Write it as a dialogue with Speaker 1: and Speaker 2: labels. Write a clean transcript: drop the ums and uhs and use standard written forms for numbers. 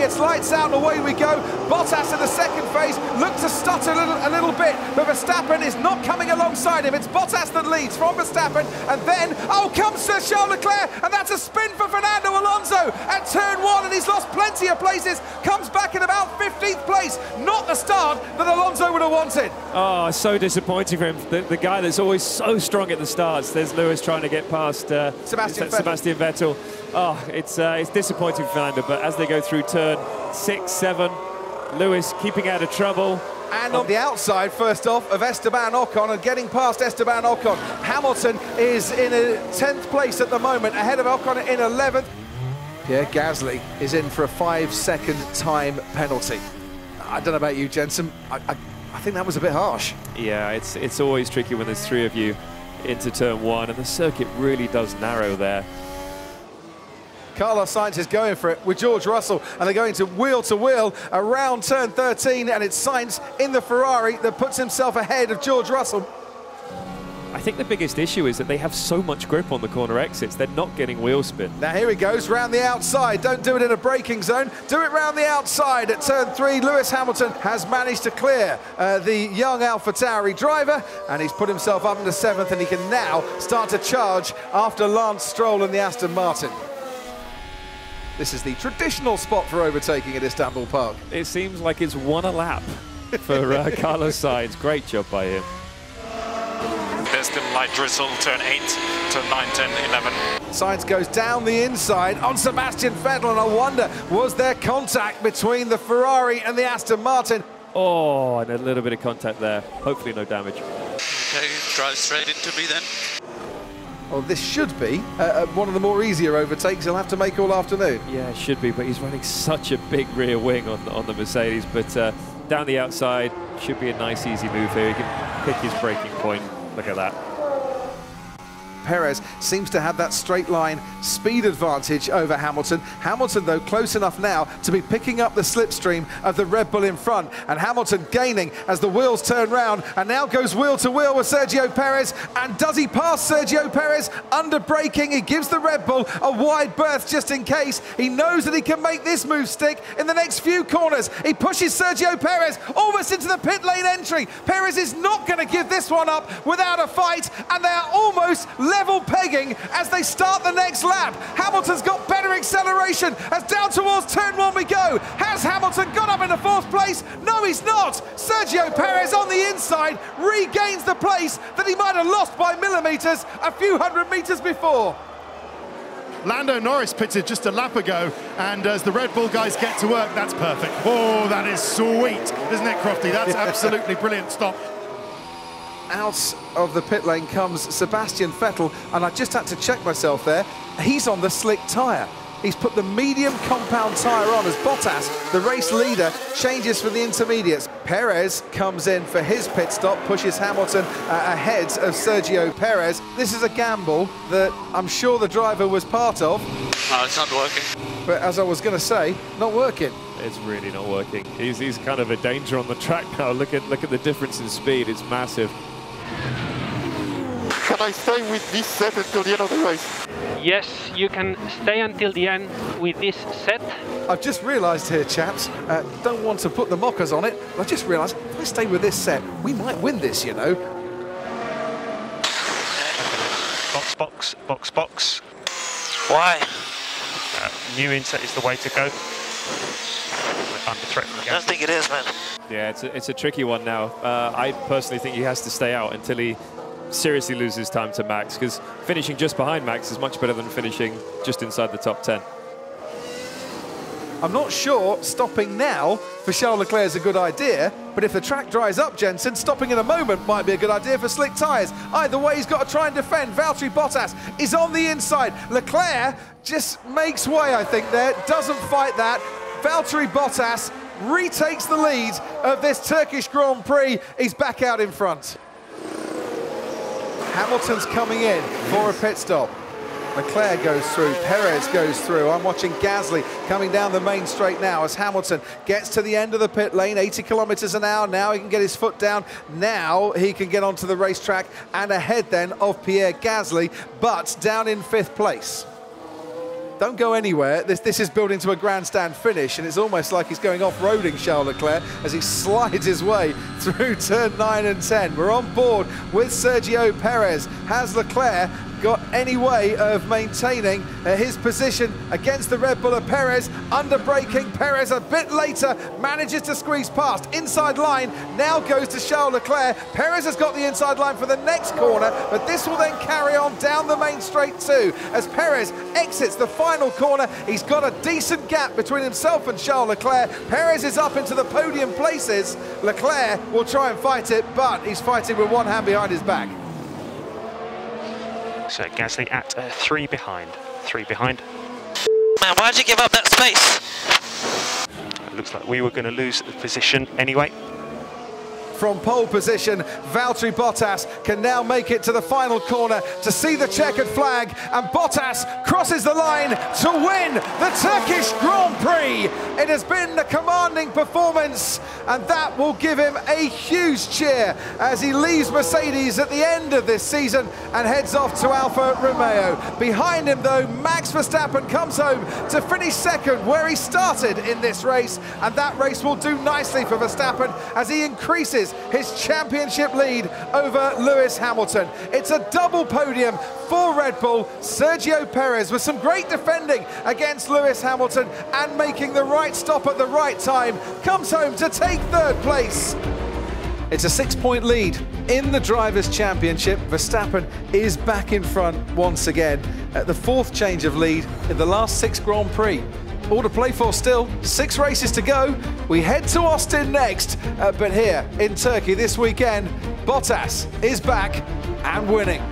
Speaker 1: It's lights out and away we go. Bottas in the second phase looked to stutter a little bit, but Verstappen is not coming alongside him. It's Bottas that leads from Verstappen, and then, comes Charles Leclerc, and that's a spin for Fernando Alonso at turn 1, and he's lost plenty of places, comes back in about 15th place. Not the start that Alonso would have wanted.
Speaker 2: Oh, so disappointing for him. The guy that's always so strong at the starts. There's Lewis trying to get past Sebastian Vettel. Oh, it's disappointing for Fernando, but as they go through turn 6, 7, Lewis keeping out of trouble.
Speaker 1: And on the outside, first off, of Esteban Ocon, and getting past Esteban Ocon. Hamilton is in a 10th place at the moment, ahead of Ocon in 11th. Pierre Gasly is in for a 5-second time penalty. I don't know about you, Jensen. I think that was a bit harsh.
Speaker 2: Yeah, it's always tricky when there's 3 of you into turn 1, and the circuit really does narrow there.
Speaker 1: Carlos Sainz is going for it with George Russell, and they're going to wheel around turn 13, and it's Sainz in the Ferrari that puts himself ahead of George Russell.
Speaker 2: I think the biggest issue is that they have so much grip on the corner exits, they're not getting wheel spin.
Speaker 1: Now here he goes, round the outside. Don't do it in a braking zone, do it round the outside. At turn 3, Lewis Hamilton has managed to clear the young AlphaTauri driver, and he's put himself up into 7th, and he can now start to charge after Lance Stroll and the Aston Martin. This is the traditional spot for overtaking at Istanbul Park.
Speaker 2: It seems like it's 1 a lap for Carlos Sainz. Great job by him.
Speaker 3: There's still light drizzle, turn 8, turn 9, 10, 11.
Speaker 1: Sainz goes down the inside on Sebastian Vettel, and I wonder, was there contact between the Ferrari and the Aston Martin?
Speaker 2: Oh, and a little bit of contact there. Hopefully no damage.
Speaker 4: Okay, drive straight into me then.
Speaker 1: Well, this should be one of the more easier overtakes he'll have to make all afternoon.
Speaker 2: Yeah, it should be, but he's running such a big rear wing on the Mercedes. But down the outside should be a nice, easy move here. He can pick his braking point. Look at that.
Speaker 1: Perez seems to have that straight line speed advantage over Hamilton. Hamilton, though, close enough now to be picking up the slipstream of the Red Bull in front, and Hamilton gaining as the wheels turn round, and now goes wheel to wheel with Sergio Perez. And does he pass Sergio Perez? Under braking, he gives the Red Bull a wide berth just in case. He knows that he can make this move stick in the next few corners. He pushes Sergio Perez almost into the pit lane entry. Perez is not going to give this one up without a fight, and they are almost level pegging as they start the next lap. Hamilton's got better acceleration as down towards turn 1 we go. Has Hamilton got up into 4th place? No, he's not. Sergio Perez on the inside regains the place that he might have lost by millimetres a few hundred metres before.
Speaker 5: Lando Norris pitted just a lap ago, and as the Red Bull guys get to work, that's perfect. Oh, that is sweet, isn't it, Crofty? That's absolutely brilliant stop.
Speaker 1: Out of the pit lane comes Sebastian Vettel, and I just had to check myself there. He's on the slick tyre. He's put the medium compound tyre on as Bottas, the race leader, changes for the intermediates. Perez comes in for his pit stop, pushes Hamilton ahead of Sergio Perez. This is a gamble that I'm sure the driver was part of.
Speaker 4: No, it's not working.
Speaker 1: But as I was going to say, not working.
Speaker 2: It's really not working. He's kind of a danger on the track now. Look at the difference in speed. It's massive.
Speaker 6: Can I stay with this set until the end of the race?
Speaker 7: Yes, you can stay until the end with this set.
Speaker 1: I've just realised here, chaps, don't want to put the mockers on it, but I've just realised if I stay with this set, we might win this, you know.
Speaker 3: Box, box, box, box.
Speaker 4: Why?
Speaker 3: New inset is the way to go. We're under threat from
Speaker 4: I don't think it is, man.
Speaker 2: Yeah, it's a tricky one now. I personally think he has to stay out until he seriously loses time to Max, because finishing just behind Max is much better than finishing just inside the top 10.
Speaker 1: I'm not sure stopping now for Charles Leclerc is a good idea, but if the track dries up, Jensen, stopping in a moment might be a good idea for slick tyres. Either way, he's got to try and defend. Valtteri Bottas is on the inside. Leclerc just makes way, I think, there. Doesn't fight that. Valtteri Bottas retakes the lead of this Turkish Grand Prix. He's back out in front. Hamilton's coming in for a pit stop. Leclerc goes through, Perez goes through. I'm watching Gasly coming down the main straight now as Hamilton gets to the end of the pit lane, 80 kilometres an hour. Now he can get his foot down. Now he can get onto the racetrack and ahead then of Pierre Gasly, but down in 5th place. Don't go anywhere. This is building to a grandstand finish, and it's almost like he's going off-roading Charles Leclerc as he slides his way through turn 9 and 10. We're on board with Sergio Perez. Has Leclerc got any way of maintaining his position against the Red Bull of Perez? Under braking, Perez a bit later manages to squeeze past. Inside line now goes to Charles Leclerc. Perez has got the inside line for the next corner, but this will then carry on down the main straight too. As Perez exits the final corner, he's got a decent gap between himself and Charles Leclerc. Perez is up into the podium places. Leclerc will try and fight it, but he's fighting with one hand behind his back.
Speaker 8: So Gasly at 3 behind. 3 behind.
Speaker 4: Man, why'd you give up that space?
Speaker 8: It looks like we were going to lose the position anyway.
Speaker 1: From pole position, Valtteri Bottas can now make it to the final corner to see the checkered flag, and Bottas crosses the line to win the Turkish Grand Prix. It has been a commanding performance, and that will give him a huge cheer as he leaves Mercedes at the end of this season and heads off to Alfa Romeo. Behind him though, Max Verstappen comes home to finish second where he started in this race, and that race will do nicely for Verstappen as he increases his championship lead over Lewis Hamilton. It's a double podium for Red Bull. Sergio Perez with some great defending against Lewis Hamilton and making the right stop at the right time, comes home to take third place. It's a 6-point lead in the Drivers' Championship. Verstappen is back in front once again at the 4th change of lead in the last 6 Grand Prix. All to play for still, 6 races to go. We head to Austin next, but here in Turkey this weekend, Bottas is back and winning.